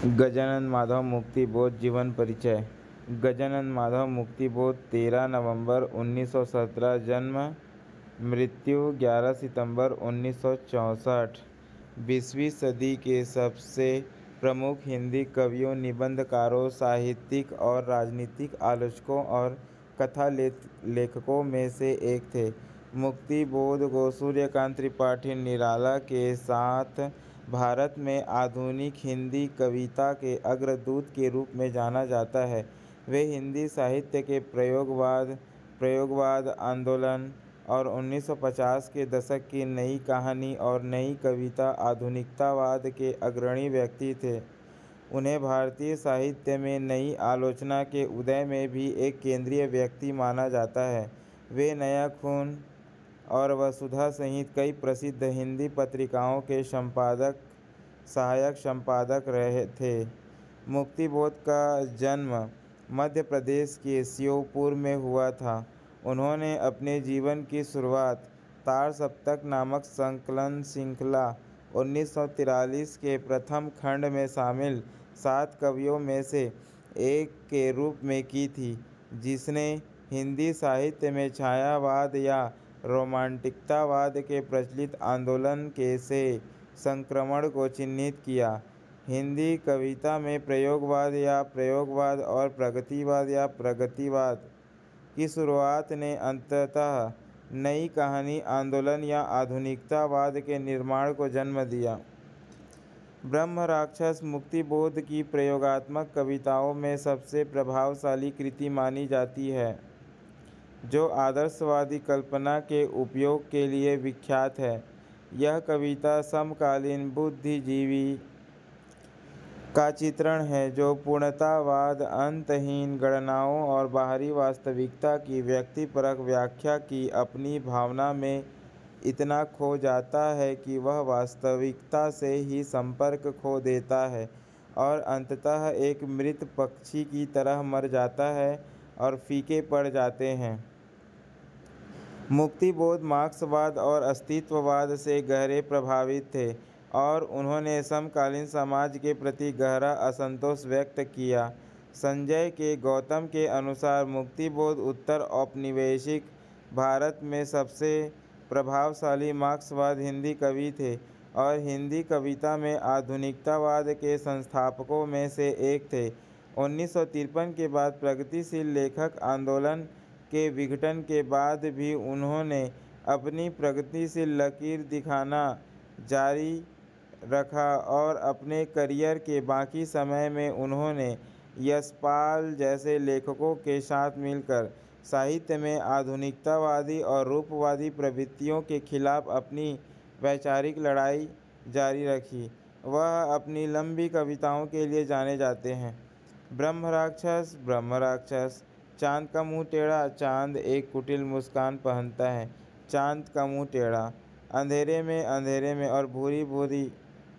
गजानन माधव मुक्तिबोध जीवन परिचय। गजानन माधव मुक्तिबोध 13 नवंबर 1917 जन्म, मृत्यु 11 सितंबर 1964। 20वीं सदी के सबसे प्रमुख हिंदी कवियों, निबंधकारों, साहित्यिक और राजनीतिक आलोचकों और कथा लेखकों में से एक थे। मुक्तिबोध को सूर्यकांत त्रिपाठी निराला के साथ भारत में आधुनिक हिंदी कविता के अग्रदूत के रूप में जाना जाता है। वे हिंदी साहित्य के प्रयोगवाद आंदोलन और 1950 के दशक की नई कहानी और नई कविता आधुनिकतावाद के अग्रणी व्यक्ति थे। उन्हें भारतीय साहित्य में नई आलोचना के उदय में भी एक केंद्रीय व्यक्ति माना जाता है। वे नया खून और वसुधा सहित कई प्रसिद्ध हिंदी पत्रिकाओं के सहायक संपादक रहे थे। मुक्तिबोध का जन्म मध्य प्रदेश के श्योपुर में हुआ था। उन्होंने अपने जीवन की शुरुआत तार सप्तक नामक संकलन श्रृंखला 1943 के प्रथम खंड में शामिल 7 कवियों में से एक के रूप में की थी, जिसने हिंदी साहित्य में छायावाद या रोमांटिकतावाद के प्रचलित आंदोलन के से संक्रमण को चिह्नित किया। हिंदी कविता में प्रयोगवाद और प्रगतिवाद की शुरुआत ने अंततः नई कहानी आंदोलन या आधुनिकतावाद के निर्माण को जन्म दिया। ब्रह्म राक्षस मुक्तिबोध की प्रयोगात्मक कविताओं में सबसे प्रभावशाली कृति मानी जाती है, जो आदर्शवादी कल्पना के उपयोग के लिए विख्यात है। यह कविता समकालीन बुद्धिजीवी का चित्रण है, जो पूर्णतावाद, अंतहीन गणनाओं और बाहरी वास्तविकता की व्यक्तिपरक व्याख्या की अपनी भावना में इतना खो जाता है कि वह वास्तविकता से ही संपर्क खो देता है और अंततः एक मृत पक्षी की तरह मर जाता है और फीके पड़ जाते हैं। मुक्तिबोध मार्क्सवाद और अस्तित्ववाद से गहरे प्रभावित थे और उन्होंने समकालीन समाज के प्रति गहरा असंतोष व्यक्त किया। संजय के गौतम के अनुसार मुक्तिबोध उत्तर औपनिवेशिक भारत में सबसे प्रभावशाली मार्क्सवाद हिंदी कवि थे और हिंदी कविता में आधुनिकतावाद के संस्थापकों में से एक थे। 1953 के बाद प्रगतिशील लेखक आंदोलन के विघटन के बाद भी उन्होंने अपनी प्रगतिशील लकीर दिखाना जारी रखा और अपने करियर के बाकी समय में उन्होंने यशपाल जैसे लेखकों के साथ मिलकर साहित्य में आधुनिकतावादी और रूपवादी प्रवृत्तियों के खिलाफ अपनी वैचारिक लड़ाई जारी रखी। वह अपनी लंबी कविताओं के लिए जाने जाते हैं। ब्रह्म राक्षस। चांद का मुंह टेढ़ा। चांद एक कुटिल मुस्कान पहनता है। चांद का मुंह टेढ़ा। अंधेरे में और भूरी भूरी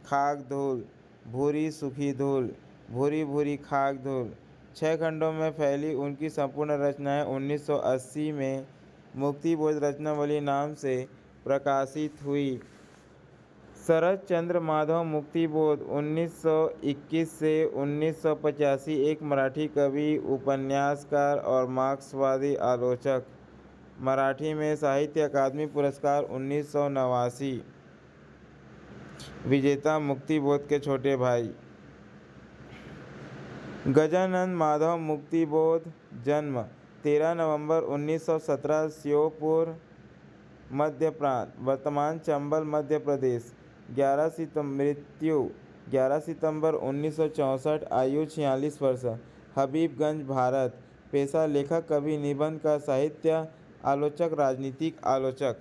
खाक धूल, भूरी सूखी धूल, भूरी भूरी खाक धूल। 6 खंडों में फैली उनकी संपूर्ण रचनाएं 1980 में मुक्तिबोध रचनावली नाम से प्रकाशित हुई। शरद चंद्र माधव मुक्तिबोध 1921 से 1985 एक मराठी कवि, उपन्यासकार और मार्क्सवादी आलोचक। मराठी में साहित्य अकादमी पुरस्कार 1989 विजेता। मुक्तिबोध के छोटे भाई। गजानन माधव मुक्तिबोध जन्म 13 नवंबर 1917 श्योपुर मध्य प्रांत, वर्तमान चंबल मध्य प्रदेश। मृत्यु 11 सितंबर 1964, आयु 46 वर्ष। हबीबगंज, भारत। पेशा लेखक, कवि, निबंधकार, साहित्य आलोचक, राजनीतिक आलोचक।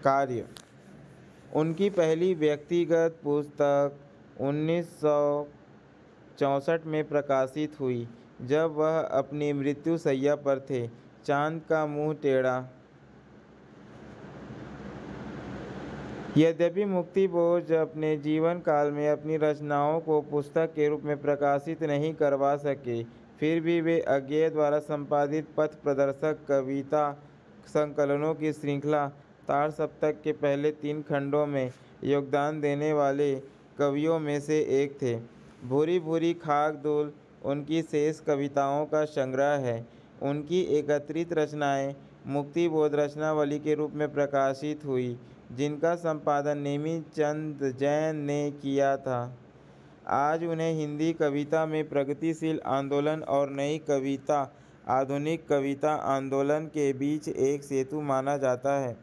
कार्य। उनकी पहली व्यक्तिगत पुस्तक 1964 में प्रकाशित हुई, जब वह अपनी मृत्यु शैया पर थे। चांद का मुंह टेढ़ा। यद्यपि मुक्तिबोध अपने जीवन काल में अपनी रचनाओं को पुस्तक के रूप में प्रकाशित नहीं करवा सके, फिर भी वे अज्ञेय द्वारा संपादित पथ प्रदर्शक कविता संकलनों की श्रृंखला तार सप्तक के पहले 3 खंडों में योगदान देने वाले कवियों में से एक थे। भूरी भूरी खाक धूल उनकी शेष कविताओं का संग्रह है। उनकी एकत्रित रचनाएं मुक्तिबोध रचनावली के रूप में प्रकाशित हुई, जिनका संपादन नेमी चंद जैन ने किया था। आज उन्हें हिंदी कविता में प्रगतिशील आंदोलन और नई कविता, आधुनिक कविता आंदोलन के बीच एक सेतु माना जाता है।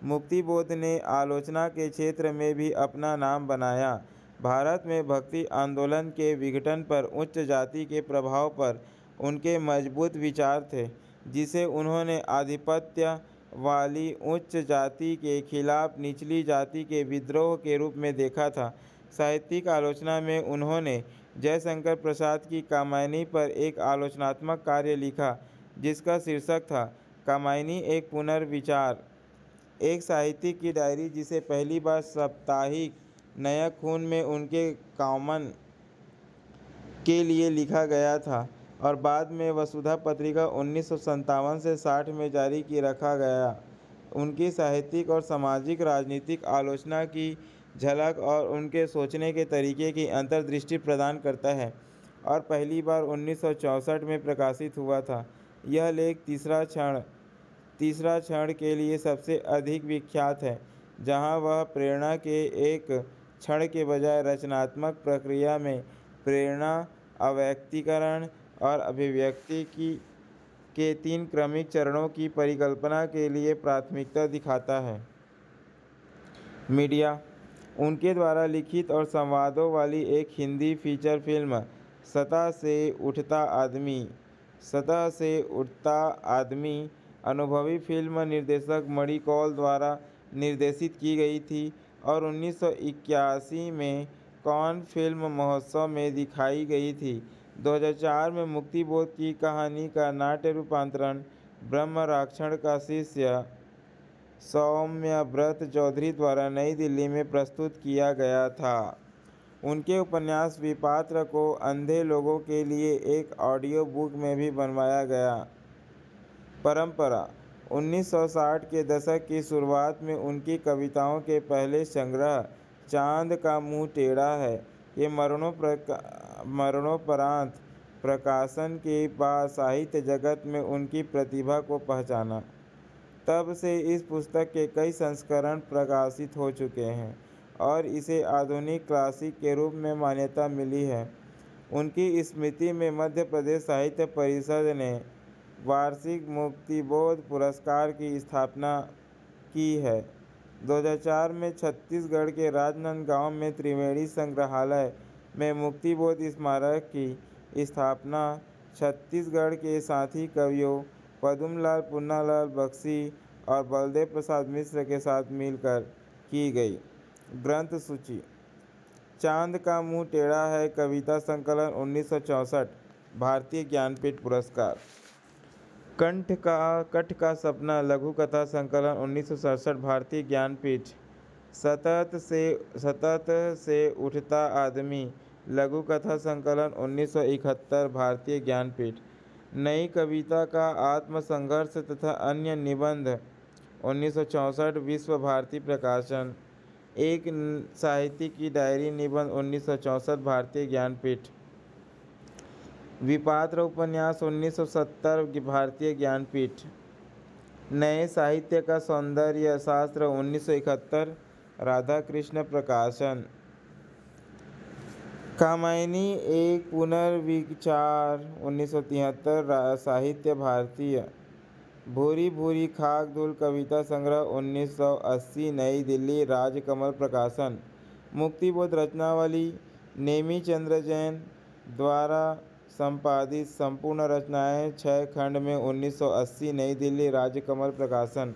मुक्तिबोध ने आलोचना के क्षेत्र में भी अपना नाम बनाया। भारत में भक्ति आंदोलन के विघटन पर उच्च जाति के प्रभाव पर उनके मजबूत विचार थे, जिसे उन्होंने आधिपत्य वाली उच्च जाति के खिलाफ निचली जाति के विद्रोह के रूप में देखा था। साहित्यिक आलोचना में उन्होंने जयशंकर प्रसाद की कामायनी पर एक आलोचनात्मक कार्य लिखा, जिसका शीर्षक था कामायनी एक पुनर्विचार, एक साहित्यिक की डायरी, जिसे पहली बार साप्ताहिक नया खून में उनके कॉमन के लिए लिखा गया था और बाद में वसुधा पत्रिका 1957 से 60 में जारी की रखा गया। उनकी साहित्यिक और सामाजिक राजनीतिक आलोचना की झलक और उनके सोचने के तरीके की अंतर्दृष्टि प्रदान करता है और पहली बार 1964 में प्रकाशित हुआ था। यह लेख तीसरा क्षण के लिए सबसे अधिक विख्यात है, जहां वह प्रेरणा के एक क्षण के बजाय रचनात्मक प्रक्रिया में प्रेरणा, अव्यक्तीकरण और अभिव्यक्ति के 3 क्रमिक चरणों की परिकल्पना के लिए प्राथमिकता दिखाता है। मीडिया उनके द्वारा लिखित और संवादों वाली एक हिंदी फीचर फिल्म सतह से उठता आदमी अनुभवी फिल्म निर्देशक मणि कौल द्वारा निर्देशित की गई थी और 1981 में कान फिल्म महोत्सव में दिखाई गई थी। 2004 में मुक्तिबोध की कहानी का नाट्य रूपांतरण ब्रह्मराक्षण का शिष्य सौम्यव्रत चौधरी द्वारा नई दिल्ली में प्रस्तुत किया गया था। उनके उपन्यास विपात्र को अंधे लोगों के लिए एक ऑडियो बुक में भी बनवाया गया। परंपरा 1960 के दशक की शुरुआत में उनकी कविताओं के पहले संग्रह चांद का मुंह टेढ़ा है के मरणोपरांत प्रकाशन के बाद साहित्य जगत में उनकी प्रतिभा को पहचाना। तब से इस पुस्तक के कई संस्करण प्रकाशित हो चुके हैं और इसे आधुनिक क्लासिक के रूप में मान्यता मिली है। उनकी स्मृति में मध्य प्रदेश साहित्य परिषद ने वार्षिक मुक्तिबोध पुरस्कार की स्थापना की है। 2004 में छत्तीसगढ़ के राजनांदगांव में त्रिवेणी संग्रहालय में मुक्तिबोध स्मारक की स्थापना छत्तीसगढ़ के साथी कवियों पद्मलाल पुन्नालाल बख्शी और बलदेव प्रसाद मिश्र के साथ मिलकर की गई। ग्रंथ सूची: चांद का मुंह टेढ़ा है कविता संकलन 1964 भारतीय ज्ञानपीठ पुरस्कार। कठ का सपना लघु कथा संकलन 1967 भारतीय ज्ञानपीठ। सतत से उठता आदमी लघु कथा संकलन 1971 भारतीय ज्ञानपीठ। नई कविता का आत्मसंघर्ष तथा अन्य निबंध 1964 विश्व भारती प्रकाशन। एक साहित्यिक की डायरी निबंध 1964 भारतीय ज्ञानपीठ। विपात्र उपन्यास 1970 भारतीय ज्ञानपीठ। नए साहित्य का सौंदर्य शास्त्र 1971 राधाकृष्ण प्रकाशन। कामायनी एक पुनर्विचार 1973 साहित्य भारतीय। भूरी भूरी खाक धूल कविता संग्रह 1980 नई दिल्ली राजकमल प्रकाशन। मुक्तिबोध रचनावली नेमी चंद जैन द्वारा संपादित संपूर्ण रचनाएं 6 खंड में 1980 नई दिल्ली राजकमल प्रकाशन।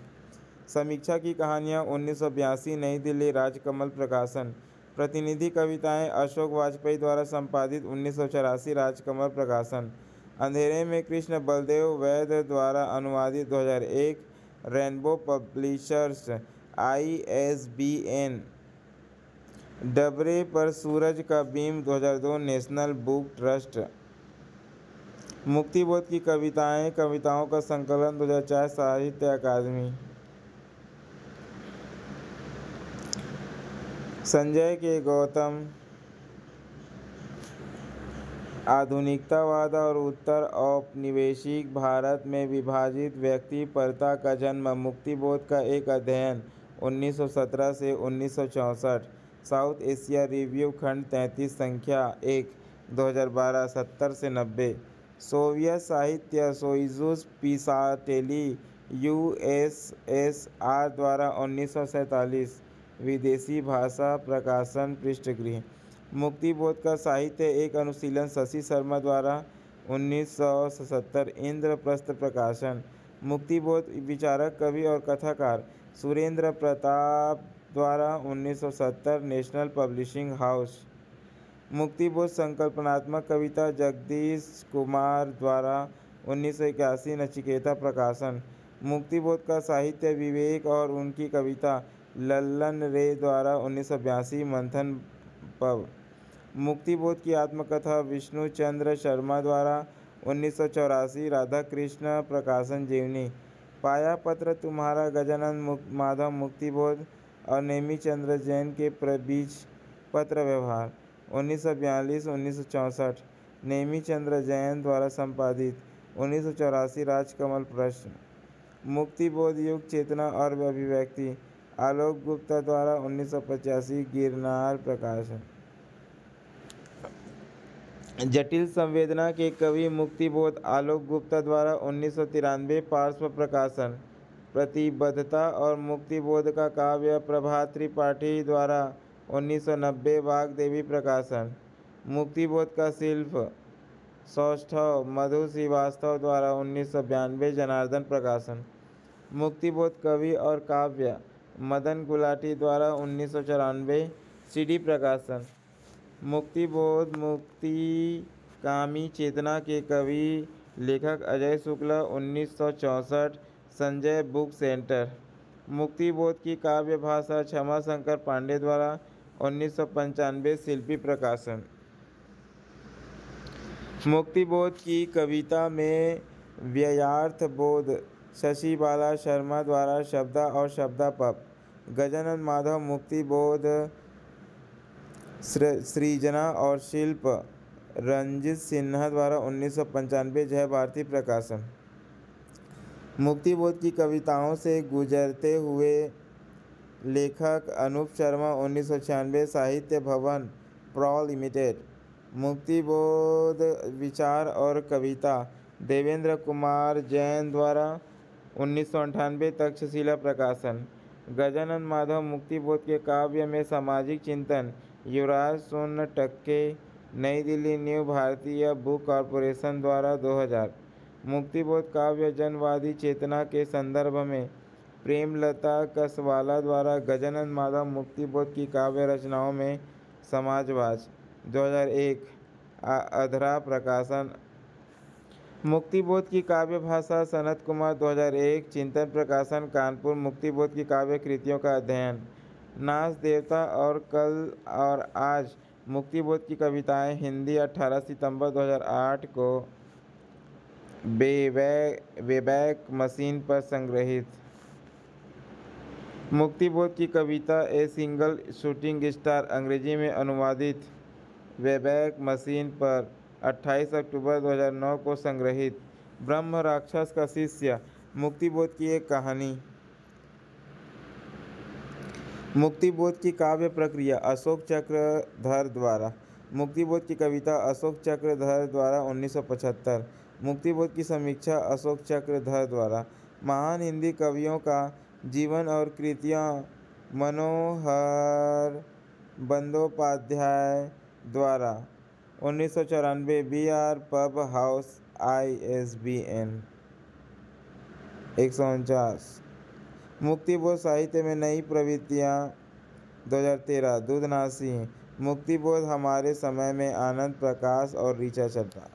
समीक्षा की कहानियां 1982 नई दिल्ली राजकमल प्रकाशन। प्रतिनिधि कविताएं अशोक वाजपेयी द्वारा संपादित 1984 राजकमल प्रकाशन। अंधेरे में कृष्ण बलदेव वैद्य द्वारा अनुवादित 2001 रेनबो पब्लिशर्स ISBN। डबरे पर सूरज का beam 2002 national book trust. Muktibodh की कविताओं का संकलन 2004 साहित्य अकादमी। संजय के गौतम, आधुनिकतावाद और उत्तर औपनिवेशिक भारत में विभाजित व्यक्तिपरता का जन्म, मुक्तिबोध का एक अध्ययन, 1917 से 1964। साउथ एशिया रिव्यू, खंड 33, संख्या 1, 2012, 70 से 90। सोवियत साहित्य, सोयुज़ पिसाटेली, यूएसएसआर द्वारा 1947। विदेशी भाषा प्रकाशन, पृष्ठगृह। मुक्तिबोध का साहित्य एक अनुशीलन, शशि शर्मा द्वारा 1977। इंद्रप्रस्थ प्रकाशन। मुक्तिबोध विचारक, कवि और कथाकार, सुरेंद्र प्रताप द्वारा 1970। National Publishing House. मुक्तिबोध संकल्पनात्मक कविता, जगदीश कुमार द्वारा 1981। नचिकेता प्रकाशन। मुक्तिबोध का साहित्य विवेक और उनकी कविता, लल्लन रे द्वारा 1982। मंथन पव। मुक्तिबोध की आत्मकथा, विष्णु चंद्र शर्मा द्वारा 1984। राधाकृष्ण प्रकाशन, जीवनी। पाया पत्र तुम्हारा, गजानन माधव मुक्तिबोध और नेमीचंद्र जैन के बीच पत्र व्यवहार, 1942-1964। नेमीचंद्र जैन द्वारा संपादित, 1984। राजकमल प्रश्न। मुक्तिबोध, युग, चेतना और अभिव्यक्ति, आलोक गुप्ता द्वारा 1985। गिरनार प्रकाशन। जटिल संवेदना के कवि मुक्तिबोध, आलोक गुप्ता द्वारा 1993। पार्श्व प्रकाशन। प्रतिबद्धता और मुक्तिबोध का काव्य, प्रभात त्रिपाठी द्वारा 1990। वाग्देवी प्रकाशन। मुक्तिबोध का शिल्प, सौष्ठव, मधु श्रीवास्तव द्वारा 1992। जनार्दन प्रकाशन। मुक्तिबोध कवि और काव्य, मदन गुलाटी द्वारा 1994। सीडी प्रकाशन। मुक्तिबोध, मुक्तिकामी चेतना के कवि लेखक, अजय शुक्ला, 1964। Sanjay Book Centre. मुक्तिबोध की काव्य भाषा, क्षमा शंकर पांडे द्वारा 1995। शिल्पी प्रकाशन। मुक्तिबोध की कविता में व्ययार्थ बोध, शशि बाला शर्मा द्वारा शब्दा और शब्दापप। गजानन माधव मुक्तिबोध सृजना और शिल्प, रंजित सिन्हा द्वारा 1995। जय भारती प्रकाशन। मुक्तिबोध की कविताओं से गुजरते हुए लेखक, अनूप शर्मा, 1996। साहित्य भवन, प्रॉ लिमिटेड। मुक्तिबोध विचार और कविता, देवेंद्र कुमार जैन द्वारा 1998। तक्षशिला प्रकाशन। गजानन माधव मुक्तिबोध के काव्य में सामाजिक चिंतन, युवराज सोनटक्के, नई दिल्ली, न्यू भारतीय बुक कॉर्पोरेशन द्वारा 2000। मुक्तिबोध काव्य जनवादी चेतना के संदर्भ में, प्रेमलता कसवाला द्वारा। गजानन माधव मुक्तिबोध की काव्य रचनाओं में समाजवाद, 2001। अधरा प्रकाशन। मुक्तिबोध की काव्य भाषा, सनत कुमार, 2001। चिंतन प्रकाशन, कानपुर। मुक्तिबोध की काव्य कृतियों का अध्ययन, नाच देवता और कल और आज। मुक्तिबोध की कविताएं, हिंदी, 18 सितंबर 2008 को वेबैक मशीन पर संग्रहित। मुक्तिबोध की कविता, ए सिंगल शूटिंग स्टार, अंग्रेजी में अनुवादित, वेबैक मशीन पर 28 अक्टूबर 2009 को संग्रहित। ब्रह्म राक्षस का शिष्य, मुक्तिबोध की एक कहानी। मुक्तिबोध की काव्य प्रक्रिया, अशोक चक्रधर द्वारा। मुक्तिबोध की कविता, अशोक चक्रधर द्वारा 1975। मुक्तिबोध की समीक्षा, अशोक चक्रधर द्वारा। महान हिंदी कवियों का जीवन और कृतियाँ, मनोहर बंदोपाध्याय द्वारा 1994। B R pub house, ISBN 149। Muktibodh साहित्य में नई प्रवृत्तियाँ, 2013। दूधनासी। मुक्तिबोध हमारे समय में, आनंद प्रकाश और ऋचा चड्ढा।